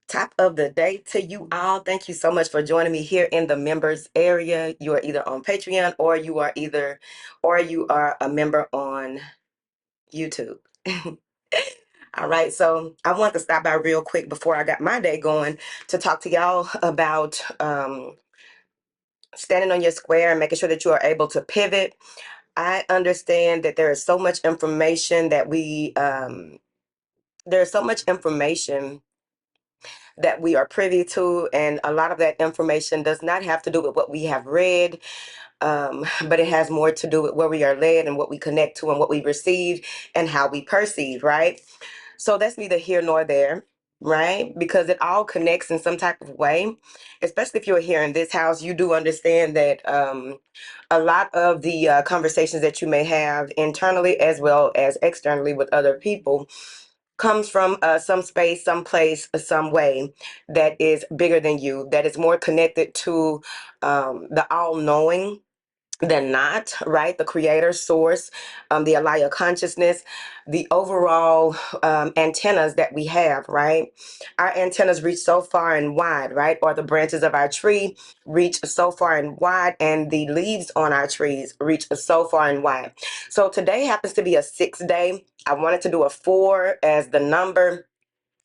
Top of the day to you all. Thank you so much for joining me here in the members area. You are either on Patreon or you are a member on YouTube. All right, so I want to stop by real quick before I got my day going to talk to y'all about standing on your square and making sure that you are able to pivot. I understand that there is so much information there's so much information that we are privy to, and a lot of that information does not have to do with what we have read, but it has more to do with where we are led and what we connect to and what we receive and how we perceive, right? So that's neither here nor there, right? Because it all connects in some type of way. Especially if you're here in this house, you do understand that a lot of the conversations that you may have internally as well as externally with other people comes from some space, some place, some way that is bigger than you, that is more connected to the all-knowing than not, right? The creator source, the Alaya consciousness, the overall antennas that we have, right? Our antennas reach so far and wide, right? Or the branches of our tree reach so far and wide, and the leaves on our trees reach so far and wide. So today happens to be a 6 day. I wanted to do a 4 as the number,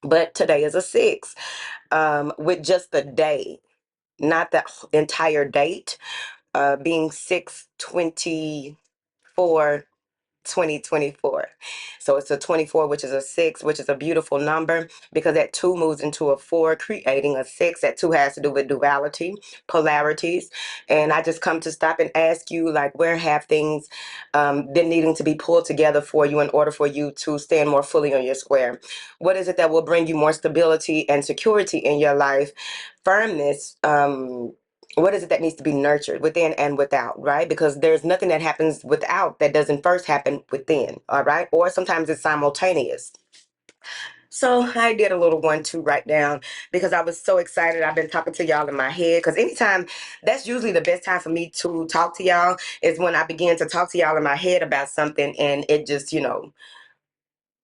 but today is a 6 with just the day, not the entire date, being 6/24 2024. So it's a 24, which is a 6, which is a beautiful number because that 2 moves into a 4, creating a 6. That 2 has to do with duality, polarities. And I just come to stop and ask you, like, where have things been needing to be pulled together for you in order for you to stand more fully on your square? What is it that will bring you more stability and security in your life, firmness? What is it that needs to be nurtured within and without, right? Because there's nothing that happens without that doesn't first happen within, all right? Or sometimes it's simultaneous. So I did a little 1-2 write down because I was so excited. I've been talking to y'all in my head because anytime, that's usually the best time for me to talk to y'all is when I begin to talk to y'all in my head about something and it just,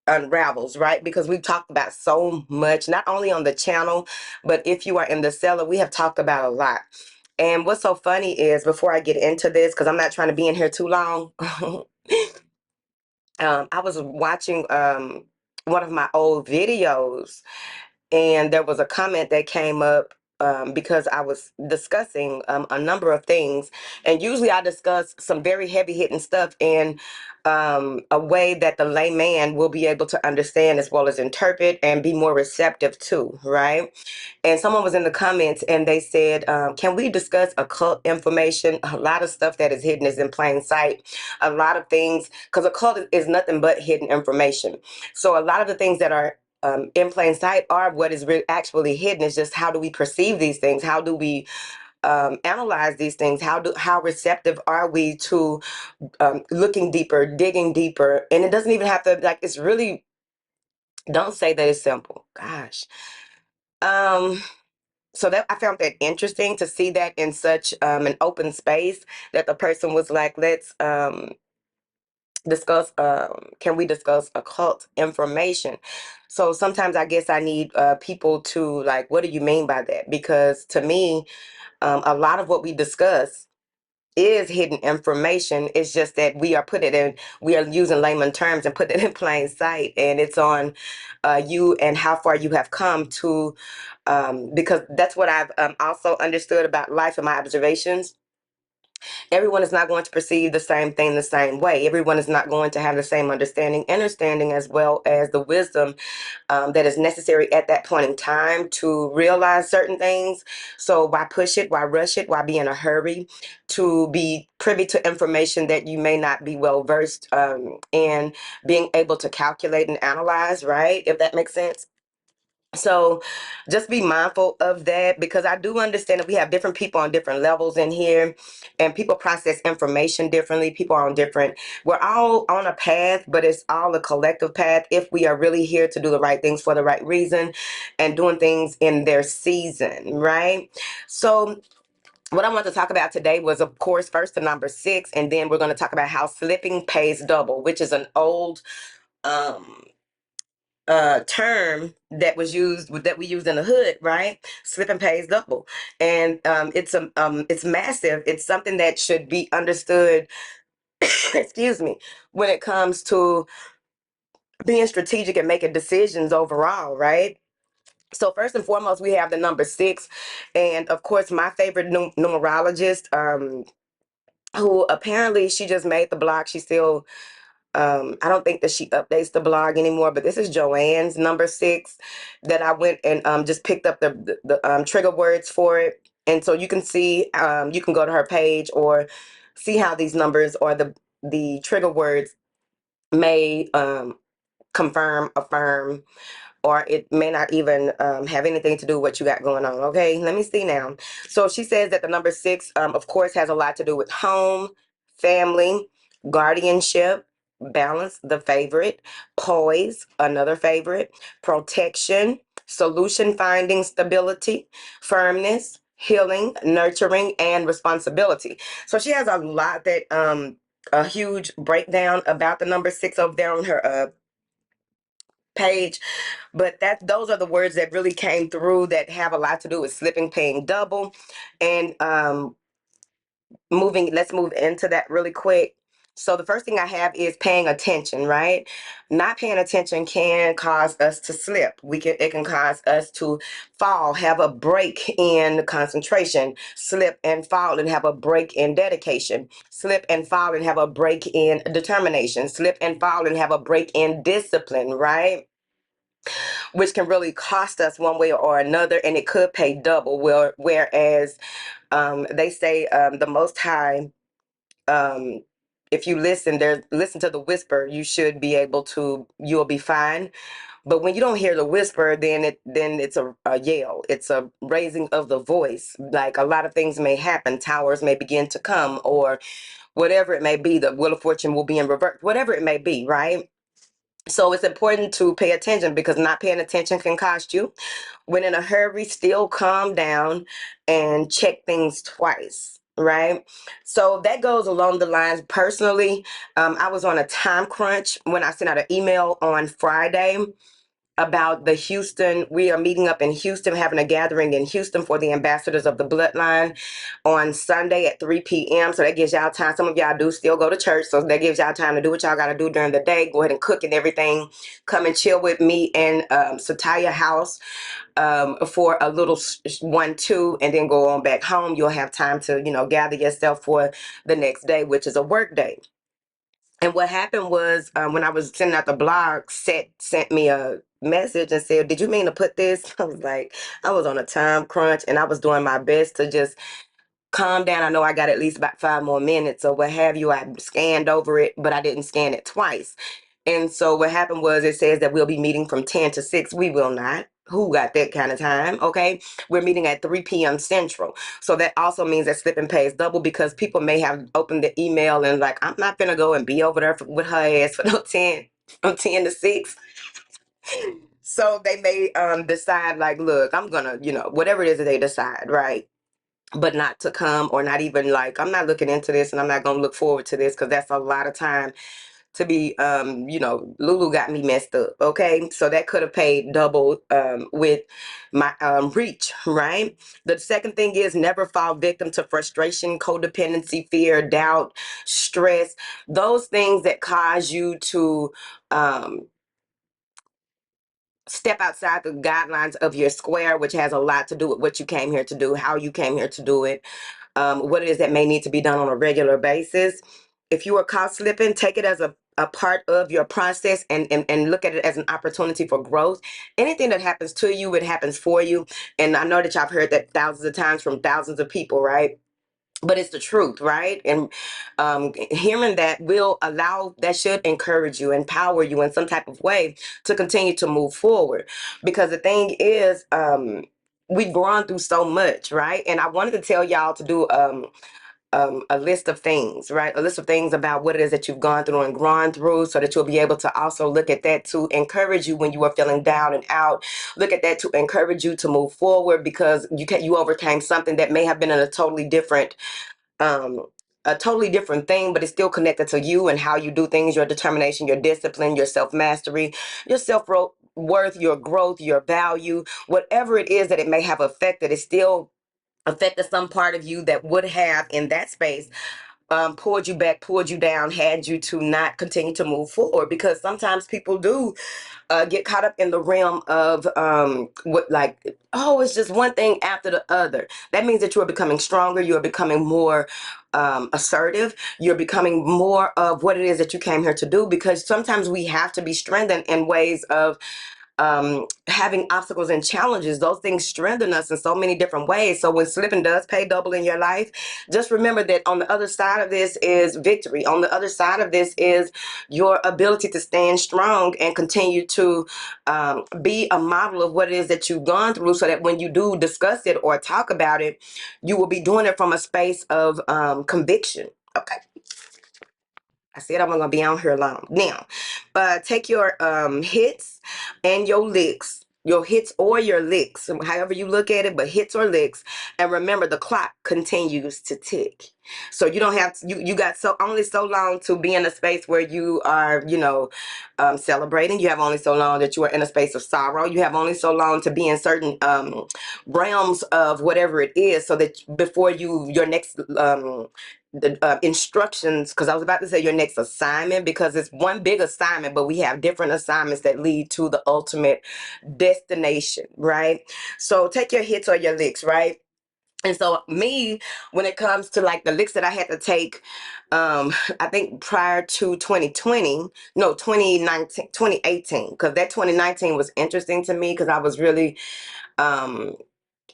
unravels, right? Because we've talked about so much, not only on the channel, but if you are in the cellar, we have talked about a lot. And what's so funny is before I get into this, because I'm not trying to be in here too long, I was watching one of my old videos and there was a comment that came up because I was discussing a number of things. And usually I discuss some very heavy hitting stuff in a way that the layman will be able to understand as well as interpret and be more receptive to, right? And someone was in the comments and they said, can we discuss occult information? A lot of stuff that is hidden is in plain sight. A lot of things, because occult is nothing but hidden information. So a lot of the things that are in plain sight are what is actually hidden. Is just how do we perceive these things? How do we analyze these things? How receptive are we to looking deeper, digging deeper? And it doesn't even have to, like, it's really, don't say that it's simple. Gosh. Um, so that I found that interesting to see that in such an open space that the person was like, let's discuss, can we discuss occult information? So sometimes I guess I need people to, like, what do you mean by that? Because to me, a lot of what we discuss is hidden information. It's just that we are using layman terms and put it in plain sight, and it's on you and how far you have come to, because that's what I've also understood about life and my observations. Everyone is not going to perceive the same thing the same way. Everyone is not going to have the same understanding as well as the wisdom that is necessary at that point in time to realize certain things. So why push it? Why rush it? Why be in a hurry to be privy to information that you may not be well versed in being able to calculate and analyze, right? If that makes sense. So just be mindful of that, because I do understand that we have different people on different levels in here and people process information differently. People are on different, we're all on a path, but it's all a collective path if we are really here to do the right things for the right reason and doing things in their season, right? So what I want to talk about today was, of course, first the number 6, and then we're going to talk about how slipping pays double, which is an old um term that we used in the hood, right? Slip and pays double, and it's massive. It's something that should be understood. Excuse me, when it comes to being strategic and making decisions overall, right? So first and foremost, we have the number six, and of course, my favorite numerologist, who apparently she just made the block. She still I don't think that she updates the blog anymore, but this is Joanne's number six that I went and just picked up the trigger words for it. And so you can see, you can go to her page or see how these numbers or the trigger words may confirm, affirm, or it may not even have anything to do with what you got going on. Okay, let me see now. So she says that the number six, of course, has a lot to do with home, family, guardianship, balance, the favorite, poise, another favorite, protection, solution finding, stability, firmness, healing, nurturing, and responsibility. So she has a lot that a huge breakdown about the number six over there on her page, but that those are the words that really came through that have a lot to do with slipping, paying double, and moving. Let's move into that really quick. So the first thing I have is paying attention, right? Not paying attention can cause us to slip. It can cause us to fall, have a break in concentration, slip and fall and have a break in dedication, slip and fall and have a break in determination, slip and fall and have a break in discipline, right? Which can really cost us one way or another, and it could pay double. Whereas they say the Most High, um, if you listen to the whisper, you should be able to, you'll be fine. But when you don't hear the whisper, then it's a yell. It's a raising of the voice. Like a lot of things may happen. Towers may begin to come, or whatever it may be. The wheel of fortune will be in reverse. Whatever it may be, right? So it's important to pay attention because not paying attention can cost you. When in a hurry, still calm down and check things twice, right? So that goes along the lines. Personally, I was on a time crunch when I sent out an email on Friday about the Houston. We are meeting up in Houston, having a gathering in Houston for the ambassadors of the bloodline on Sunday at 3 p.m. So that gives y'all time. Some of y'all do still go to church. So that gives y'all time to do what y'all got to do during the day. Go ahead and cook and everything. Come and chill with me in Sataya House for a little 1-2, and then go on back home. You'll have time to, gather yourself for the next day, which is a work day. And what happened was when I was sending out the blog, sent me a message and said, "Did you mean to put this?" I was like, I was on a time crunch and I was doing my best to just calm down. I know I got at least about 5 more minutes or what have you. I scanned over it, but I didn't scan it twice. And so what happened was it says that we'll be meeting from 10 to 6. We will not. Who got that kind of time? Okay. We're meeting at 3 p.m. Central. So that also means that slip and pay is double because people may have opened the email and like, I'm not going to go and be over there with her ass for no 10, from 10 to 6. So they may decide like, look, I'm going to, whatever it is that they decide, right? But not to come, or not even like, I'm not looking into this and I'm not going to look forward to this because that's a lot of time to be Lulu got me messed up. Okay, so that could have paid double with my reach, right? The second thing is never fall victim to frustration, codependency, fear, doubt, stress, those things that cause you to step outside the guidelines of your square, which has a lot to do with what you came here to do, how you came here to do it, what it is that may need to be done on a regular basis. If you are caught slipping, take it as a part of your process, and look at it as an opportunity for growth. Anything that happens to you, it happens for you. And I know that y'all have heard that thousands of times from thousands of people, right? But it's the truth, right? And hearing that should encourage you, empower you in some type of way to continue to move forward. Because the thing is, we've gone through so much, right? And I wanted to tell y'all to do a list of things, right? A list of things about what it is that you've gone through and grown through, so that you'll be able to also look at that to encourage you when you are feeling down and out. Look at that to encourage you to move forward because you overcame something that may have been in um, a totally different thing, but it's still connected to you and how you do things, your determination, your discipline, your self mastery, your self worth, your growth, your value, whatever it is that it may have affected, it still affected some part of you that would have in that space pulled you back, pulled you down, had you to not continue to move forward. Because sometimes people do get caught up in the realm of what, like, oh, it's just one thing after the other. That means that you are becoming stronger, you are becoming more assertive, you're becoming more of what it is that you came here to do. Because sometimes we have to be strengthened in ways of having obstacles and challenges. Those things strengthen us in so many different ways. So when slipping does pay double in your life, just remember that on the other side of this is victory. On the other side of this is your ability to stand strong and continue to be a model of what it is that you've gone through, so that when you do discuss it or talk about it, you will be doing it from a space of conviction. Okay. I said I'm gonna be on here long. Now, take your hits and your licks. Your hits or your licks, however you look at it, but hits or licks. And remember, the clock continues to tick. So you don't have to, you got only so long to be in a space where you are, celebrating. You have only so long that you are in a space of sorrow. You have only so long to be in certain realms of whatever it is, so that before your next the instructions, because I was about to say your next assignment, because it's one big assignment, but we have different assignments that lead to the ultimate destination, right? So take your hits or your licks, right? And so me, when it comes to like the licks that I had to take, I think prior to 2020, no, 2019, 2018, because that 2019 was interesting to me, because I was really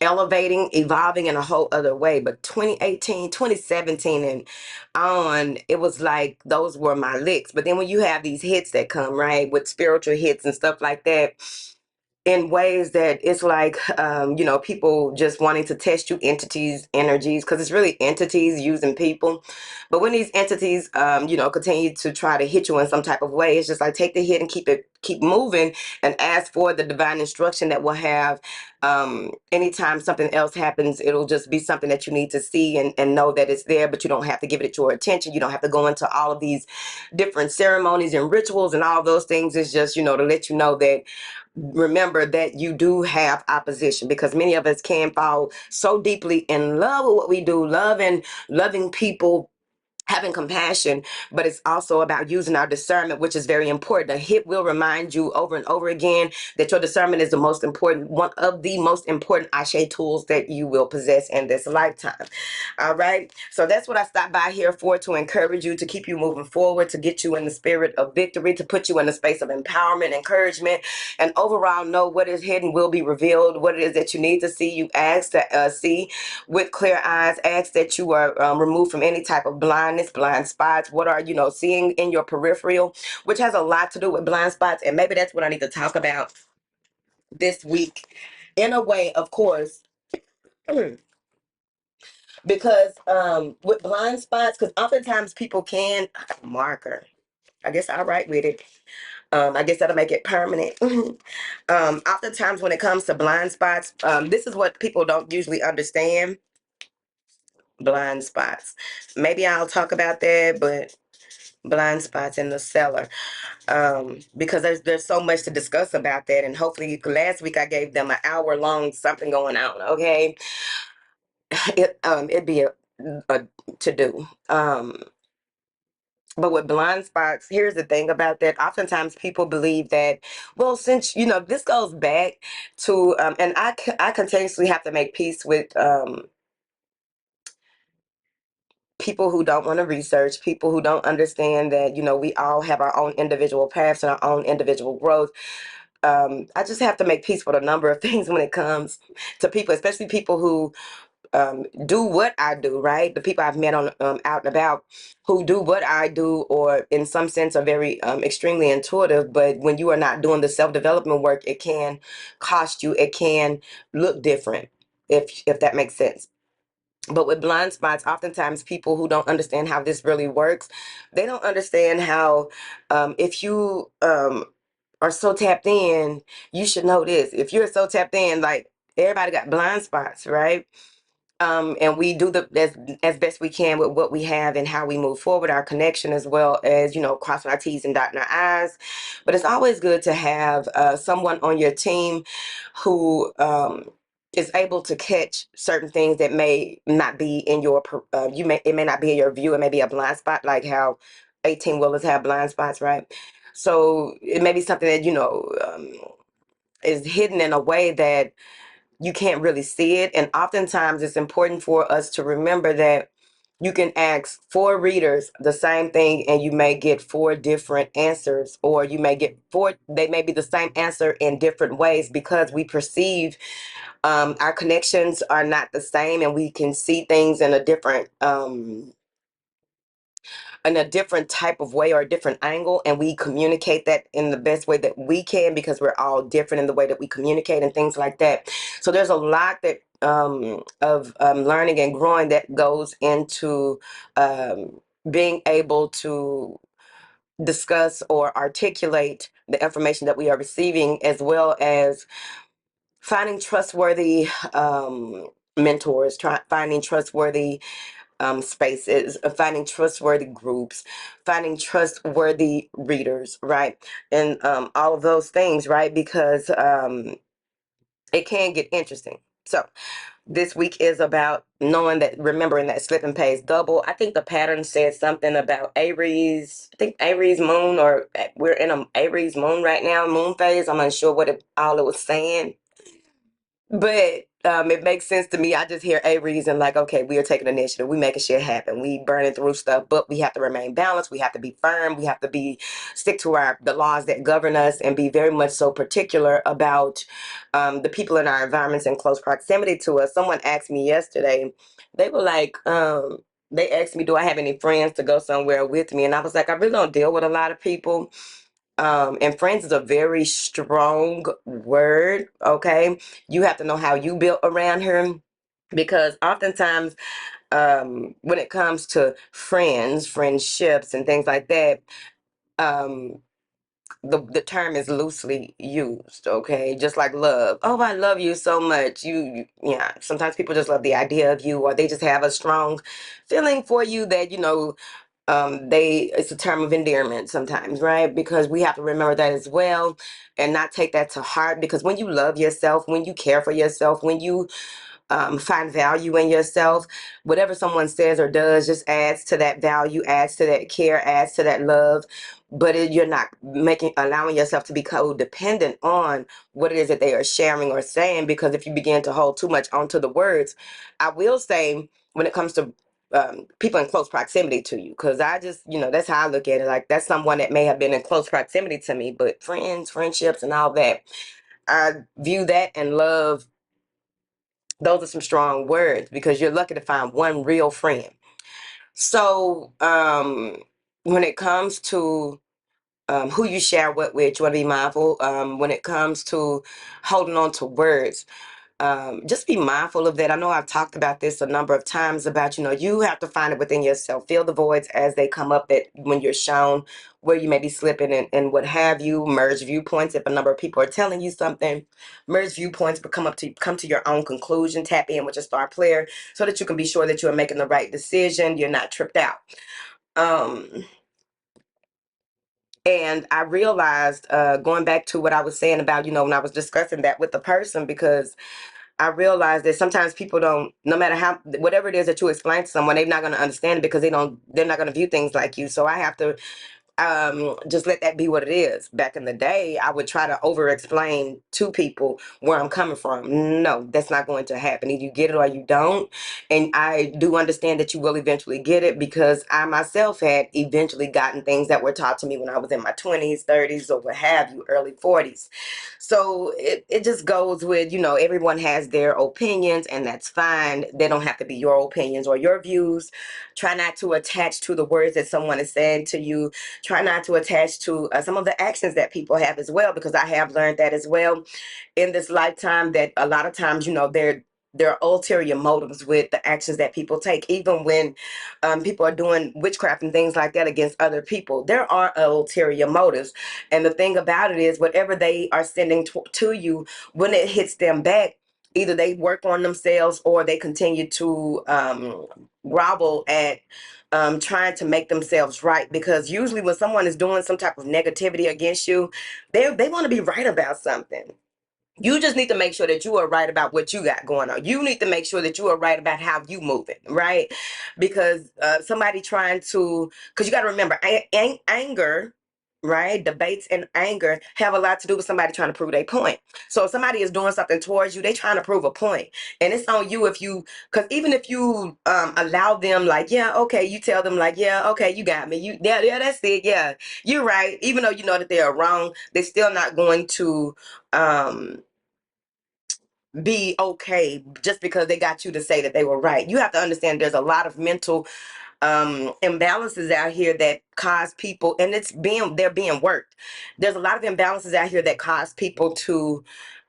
elevating, evolving in a whole other way. But 2018, 2017 and on, it was like those were my licks. But then when you have these hits that come, right, with spiritual hits and stuff like that, in ways that it's like people just wanting to test you, entities, energies, because it's really entities using people. But when these entities continue to try to hit you in some type of way, it's just like take the hit and keep moving, and ask for the divine instruction that will have anytime something else happens, it'll just be something that you need to see and know that it's there, but you don't have to give it your attention. You don't have to go into all of these different ceremonies and rituals and all those things. It's just to let you know that remember that you do have opposition, because many of us can fall so deeply in love with what we do, loving people, having compassion, but it's also about using our discernment, which is very important. A hit will remind you over and over again that your discernment is the most important, one of the most important Ashe tools that you will possess in this lifetime. All right. So that's what I stopped by here for, to encourage you, to keep you moving forward, to get you in the spirit of victory, to put you in the space of empowerment, encouragement, and overall know what is hidden will be revealed. What it is that you need to see, you ask to see with clear eyes. Ask that you are removed from any type of blindness, blind spots. What are seeing in your peripheral, which has a lot to do with blind spots. And maybe that's what I need to talk about this week, in a way, of course. Because with blind spots, because oftentimes people can marker. I guess I'll write with it. I guess that'll make it permanent. Oftentimes when it comes to blind spots, this is what people don't usually understand. Blind spots. Maybe I'll talk about that, but blind spots in the cellar. Because there's so much to discuss about that, and hopefully last week I gave them an hour long something going on. Okay, it'd be a to do. But with blind spots, here's the thing about that. Oftentimes people believe that, well, since, this goes back to, and I continuously have to make peace with people who don't want to research, people who don't understand that, we all have our own individual paths and our own individual growth. I just have to make peace with a number of things when it comes to people, especially people who do what I do, right? The people I've met on out and about who do what I do, or in some sense are very extremely intuitive. But when you are not doing the self-development work, it can cost you. It can look different, if that makes sense. But with blind spots, oftentimes people who don't understand how this really works, they don't understand how if you are so tapped in, you should know this. If you're so tapped in, like everybody got blind spots, right? And we do the as best we can with what we have and how we move forward, our connection, as well as, crossing our T's and dotting our I's. But it's always good to have someone on your team who is able to catch certain things that may not be in your it may not be in your view. It may be a blind spot, like how 18-wheelers have blind spots, right? So it may be something that is hidden in a way that you can't really see it. And oftentimes it's important for us to remember that you can ask four readers the same thing and you may get four different answers, or you may get four, they may be the same answer in different ways, because we perceive our connections are not the same, and we can see things in a different type of way or a different angle, and we communicate that in the best way that we can, because we're all different in the way that we communicate and things like that. So there's a lot that of learning and growing that goes into being able to discuss or articulate the information that we are receiving, as well as finding trustworthy mentors, finding trustworthy spaces, finding trustworthy groups, finding trustworthy readers, right? And all of those things, right? Because it can get interesting. So this week is about remembering that slipping pays double. I think the pattern said something about Aries. I think Aries moon, or we're in a Aries moon right now, moon phase. I'm unsure what all it was saying. But it makes sense to me. I just hear Aries and like, okay, we are taking initiative. We making shit happen. We burning through stuff, but we have to remain balanced. We have to be firm. We have to stick to the laws that govern us, and be very much so particular about the people in our environments in close proximity to us. Someone asked me yesterday. They were like, they asked me, do I have any friends to go somewhere with me? And I was like, I really don't deal with a lot of people. And friends is a very strong word, okay? You have to know how you built around her, because oftentimes when it comes to friendships and things like that, um, the term is loosely used, okay? Just like love. Oh, I love you so much. Yeah, sometimes people just love the idea of you, or they just have a strong feeling for you that, it's a term of endearment sometimes, right? Because we have to remember that as well, and not take that to heart. Because when you love yourself, when you care for yourself, when you find value in yourself, whatever someone says or does just adds to that value, adds to that care, adds to that love. But you're not allowing yourself to be codependent on what it is that they are sharing or saying, because if you begin to hold too much onto the words, I will say, when it comes to people in close proximity to you, because I just, that's how I look at it. Like, that's someone that may have been in close proximity to me, but friendships and all that, I view that and love, those are some strong words, because you're lucky to find one real friend. So when it comes to who you share what with, you want to be mindful. When it comes to holding on to words, just be mindful of that. I know I've talked about this a number of times about, you have to find it within yourself. Fill the voids as they come up, that when you're shown where you may be slipping, and what have you. Merge viewpoints. If a number of people are telling you something, merge viewpoints, but come to your own conclusion. Tap in with your star player so that you can be sure that you are making the right decision. You're not tripped out. And I realized, going back to what I was saying about, when I was discussing that with the person, because I realized that sometimes people don't, no matter whatever it is that you explain to someone, they're not going to understand it, because they're not going to view things like you. So I have to just let that be what it is. Back in the day, I would try to over explain to people where I'm coming from. No, that's not going to happen. Either you get it or you don't. And I do understand that you will eventually get it, because I myself had eventually gotten things that were taught to me when I was in my 20s, 30s, or what have you, early 40s. So it just goes with, everyone has their opinions, and that's fine. They don't have to be your opinions or your views. Try not to attach to the words that someone is saying to you. Try not to attach to some of the actions that people have as well, because I have learned that as well in this lifetime, that a lot of times, there are ulterior motives with the actions that people take. Even when people are doing witchcraft and things like that against other people, there are ulterior motives. And the thing about it is, whatever they are sending to you, when it hits them back, Either they work on themselves or they continue to grovel at trying to make themselves right. Because usually when someone is doing some type of negativity against you, they want to be right about something. You just need to make sure that you are right about what you got going on. You need to make sure that you are right about how you moving, right? Because somebody trying to, because you got to remember, anger, right? Debates and anger have a lot to do with somebody trying to prove their point. So if somebody is doing something towards you, they trying to prove a point, and it's on you if you, because even if you allow them, like, yeah, okay, you tell them, like, yeah, okay, you got me, you, yeah, that's it, yeah, you're right, even though you know that they are wrong, they're still not going to um be okay just because they got you to say that they were right. You have to understand there's a lot of mental imbalances out here that cause people, and they're being worked. There's a lot of imbalances out here that cause people to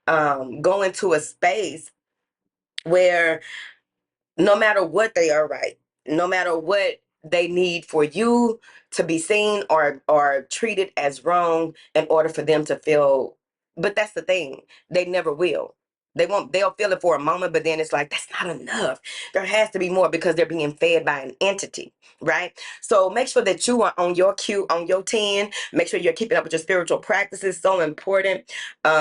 go into a space where no matter what, they are right, no matter what, they need for you to be seen or treated as wrong in order for them to feel. But that's the thing, they never will. They'll feel it for a moment, but then it's like, that's not enough. There has to be more, because they're being fed by an entity, right? So make sure that you are on your cue, on your 10. Make sure you're keeping up with your spiritual practices, so important.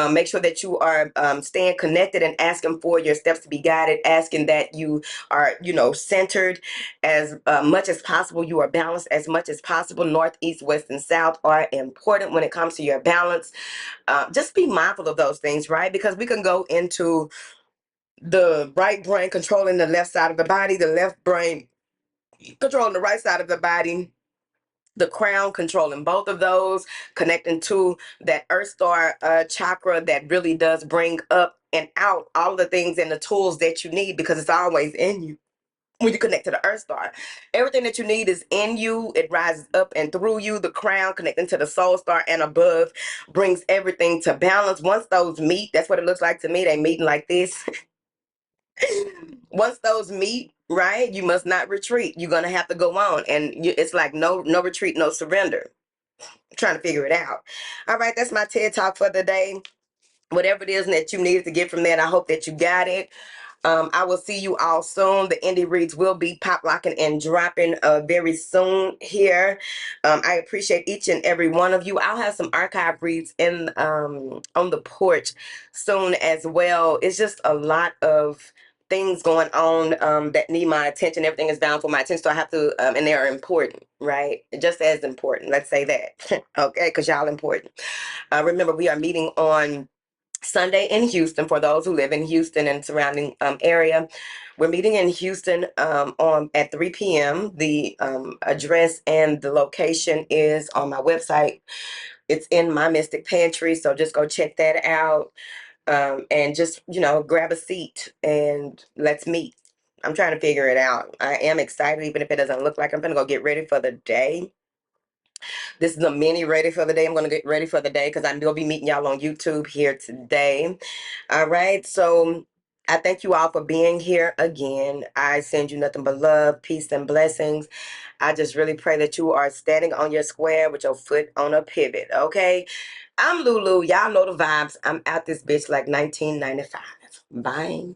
Make sure that you are staying connected and asking for your steps to be guided, asking that you are, centered as much as possible. You are balanced as much as possible. North, east, west, and south are important when it comes to your balance. Just be mindful of those things, right? Because we can go into the right brain controlling the left side of the body, the left brain controlling the right side of the body, the crown controlling both of those, connecting to that earth star chakra that really does bring up and out all the things and the tools that you need, because it's always in you. When you connect to the earth star, everything that you need is in you. It rises up and through you. The crown connecting to the soul star and above brings everything to balance. Once those meet, that's what it looks like to me. They meeting like this. Once those meet, right, you must not retreat. You're gonna have to go on, and it's like no retreat, no surrender. I'm trying to figure it out. All right, that's my TED talk for the day. Whatever it is that you needed to get from that, I hope that you got it. I will see you all soon. The indie reads will be pop locking and dropping very soon here. I appreciate each and every one of you. I'll have some archive reads in on the porch soon as well. It's just a lot of things going on that need my attention. Everything is bound for my attention, so I have to, and they are important, right? Just as important. Let's say that, okay? Because y'all important. Remember, we are meeting on Sunday in Houston. For those who live in Houston and surrounding area, we're meeting in Houston on at 3 p.m. The address and the location is on my website. It's in my Mystic Pantry, so just go check that out, and just grab a seat and let's meet. I'm trying to figure it out. I am excited, even if it doesn't look like. I'm gonna go get ready for the day. This is a mini ready for the day. I'm going to get ready for the day because I will be meeting y'all on YouTube here today. All right. So I thank you all for being here again. I send you nothing but love, peace, and blessings. I just really pray that you are standing on your square with your foot on a pivot. Okay. I'm Lulu. Y'all know the vibes. I'm out this bitch like 1995. Bye.